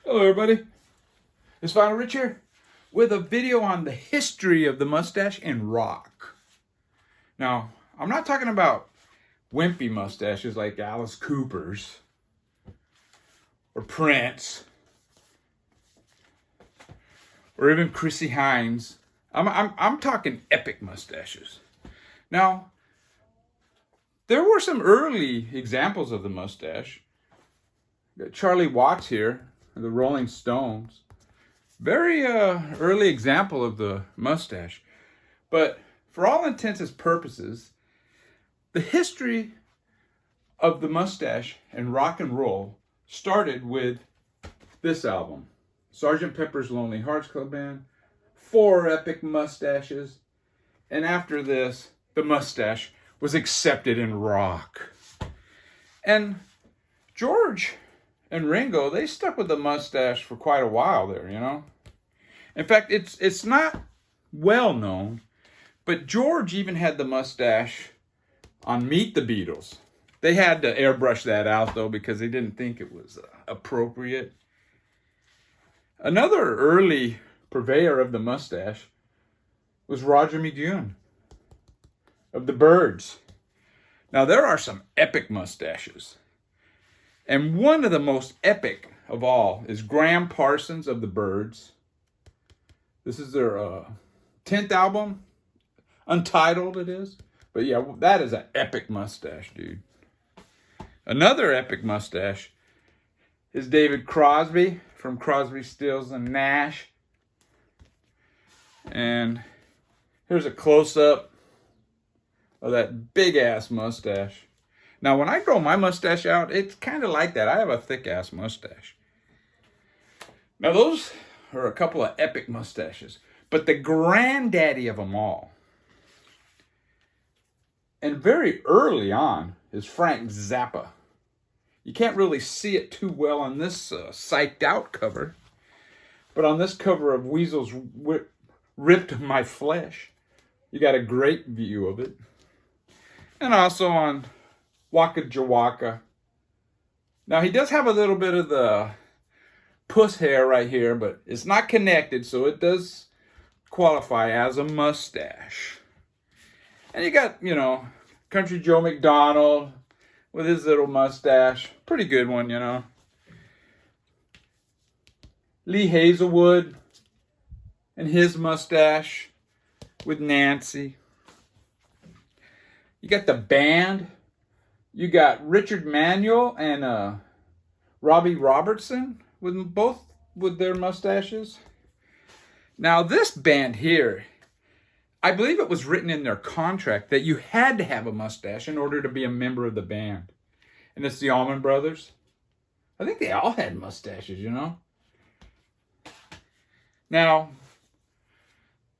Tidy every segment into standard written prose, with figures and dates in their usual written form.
Hello everybody, it's Final Rich here with a video on the history of the mustache and rock. Now, I'm not talking about wimpy mustaches like Alice Cooper's or Prince or even Chrissy Hines. I'm talking epic mustaches. Now, there were some early examples of the mustache. Got Charlie Watts here, the Rolling Stones. Very early example of the mustache. But for all intents and purposes, the history of the mustache and rock and roll started with this album. Sgt. Pepper's Lonely Hearts Club Band, 4 epic mustaches, and after this, the mustache was accepted in rock. And George and Ringo, they stuck with the mustache for quite a while there, you know. In fact, it's not well known, but George even had the mustache on Meet the Beatles. They had to airbrush that out, though, because they didn't think it was appropriate. Another early purveyor of the mustache was Roger McGuinn of the Byrds. Now, there are some epic mustaches. And one of the most epic of all is Graham Parsons of the Byrds. This is their 10th album. Untitled it is. But yeah, that is an epic mustache, dude. Another epic mustache is David Crosby from Crosby, Stills, and Nash. And here's a close-up of that big-ass mustache. Now, when I grow my mustache out, it's kind of like that. I have a thick-ass mustache. Now, those are a couple of epic mustaches. But the granddaddy of them all, and very early on, is Frank Zappa. You can't really see it too well on this psyched-out cover. But on this cover of Weasels Ripped My Flesh, you got a great view of it. And also on Waka Jawaka. Now, he does have a little bit of the puss hair right here, but it's not connected, so it does qualify as a mustache. And you got, you know, Country Joe McDonald with his little mustache. Pretty good one, you know. Lee Hazelwood and his mustache with Nancy. You got the band. You got Richard Manuel and Robbie Robertson with both with their mustaches. Now this band here, I believe it was written in their contract that you had to have a mustache in order to be a member of the band. And it's the Allman Brothers. I think they all had mustaches, you know. Now,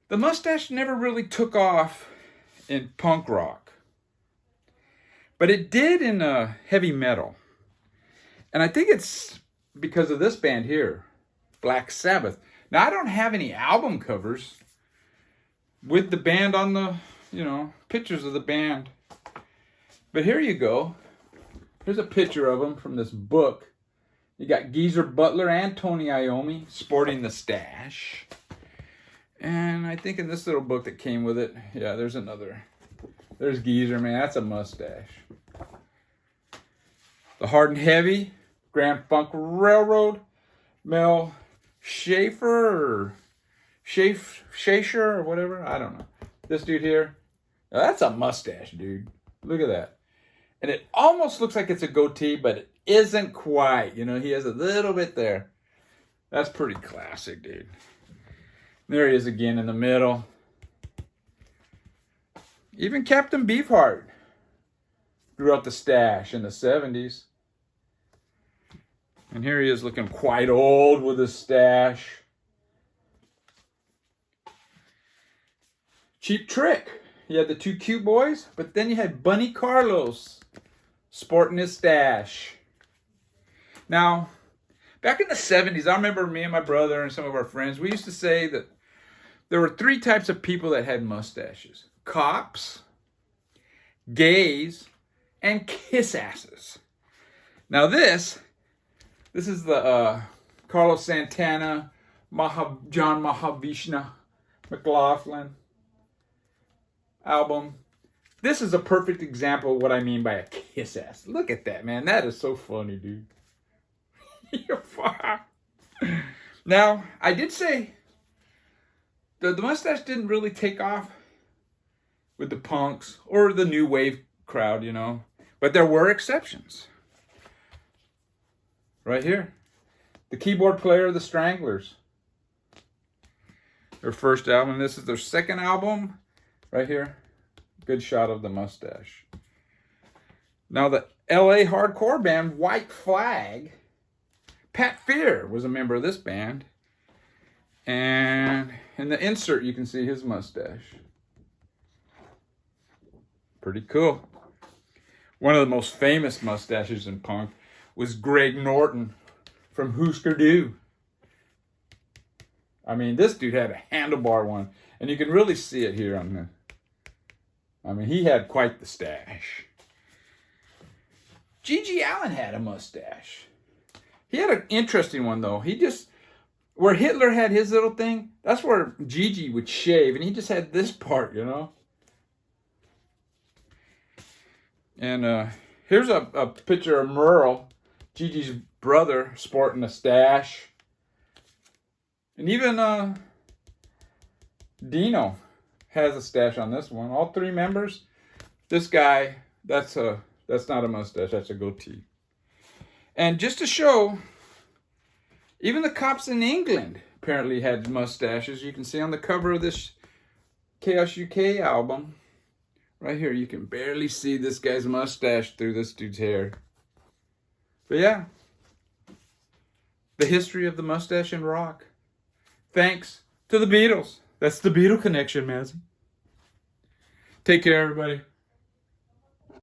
the mustache never really took off in punk rock. But it did in heavy metal. And I think it's because of this band here, Black Sabbath. Now, I don't have any album covers with the band on the, you know, pictures of the band. But here you go. Here's a picture of them from this book. You got Geezer Butler and Tony Iommi sporting the stash. And I think in this little book that came with it, yeah, there's another. There's Geezer, man. That's a mustache. The Hard and Heavy, Grand Funk Railroad, Mel Schaefer or whatever. I don't know. This dude here. Now that's a mustache, dude. Look at that. And it almost looks like it's a goatee, but it isn't quite. You know, he has a little bit there. That's pretty classic, dude. There he is again in the middle. Even Captain Beefheart grew out the stash in the 70s. And here he is looking quite old with his stash. Cheap Trick. You had the 2 cute boys, but then you had Bunny Carlos sporting his stash. Now, back in the 70s, I remember me and my brother and some of our friends, we used to say that there were 3 types of people that had mustaches. Cops, gays, and kiss asses. Now this is the Carlos Santana, John Mahavishnu, McLaughlin album. This is a perfect example of what I mean by a kiss ass. Look at that, man. That is so funny, dude. Now, I did say the mustache didn't really take off with the punks or the new wave crowd, you know. But there were exceptions. Right here. The keyboard player of the Stranglers. Their first album. This is their second album. Right here. Good shot of the mustache. Now the LA hardcore band White Flag. Pat Fear was a member of this band. And in the insert you can see his mustache. Pretty cool. One of the most famous mustaches in punk was Greg Norton from Husker Du. I mean, this dude had a handlebar one. And you can really see it here on the... I mean, he had quite the stash. G.G. Allen had a mustache. He had an interesting one, though. He just... Where Hitler had his little thing, that's where Gigi would shave. And he just had this part, you know. And here's a picture of Merle, Gigi's brother, sporting a stash. And even Dino has a stash on this one. All three members. This guy, that's not a mustache, that's a goatee. And just to show, even the cops in England apparently had mustaches. You can see on the cover of this Chaos UK album. Right here, you can barely see this guy's mustache through this dude's hair. But yeah, the history of the mustache in rock. Thanks to the Beatles. That's the Beatle connection, Mazzy. Take care, everybody.